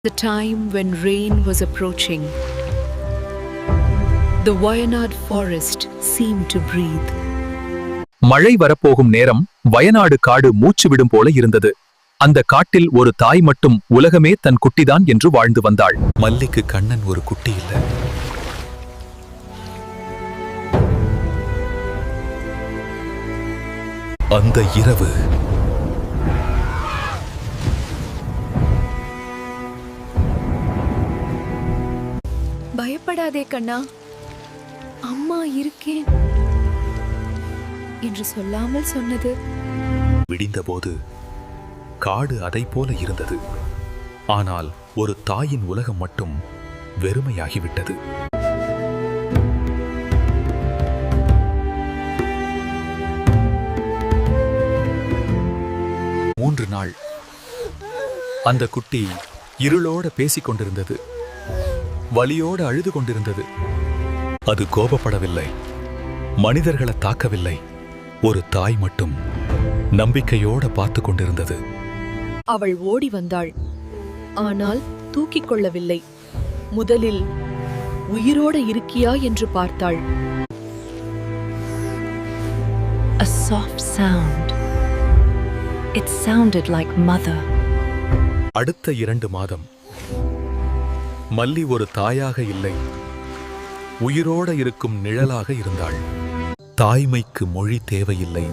The time when rain was approaching, the Wayanad forest seemed to breathe. மழை வரப்போகும் நேரம் வயநாடு காடு மூச்சு விடும் போல இருந்தது. அந்த காட்டில் ஒரு தாய் மட்டும் உலகமே தன் குட்டிதான் என்று வாழ்ந்து வந்தாள். மல்லிக்கு கண்ணன் ஒரு குட்டி இல்ல. அந்த இரவு பயப்படாதே கண்ணா, அம்மா இருக்கேன் என்று சொல்லாமல் சொன்னது. விடிந்தபோது காடு அதை போல இருந்தது. ஆனால் ஒரு தாயின் உலகம் மட்டும் வெறுமையாகிவிட்டது. மூன்று நாள் அந்த குட்டி இருளோட பேசிக் கொண்டிருந்தது. வலியோடு அழுது கொண்டிருந்தது. அது கோபப்படவில்லை, மனிதர்களை தாக்கவில்லை. ஒரு தாய் மட்டும் நம்பிக்கையோட பார்த்து கொண்டிருந்தது. அவள் ஓடி வந்தாள், ஆனால் தூக்கிக் கொள்ளவில்லை. முதலில் உயிரோட இருக்கியா என்று பார்த்தாள். A soft sound. It sounded like mother. அடுத்த 2 மாதம் மல்லி ஒரு தாயாக இல்லை, உயிரோட இருக்கும் நிழலாக இருந்தாள். தாய்மைக்கு மொழி தேவையில்லை,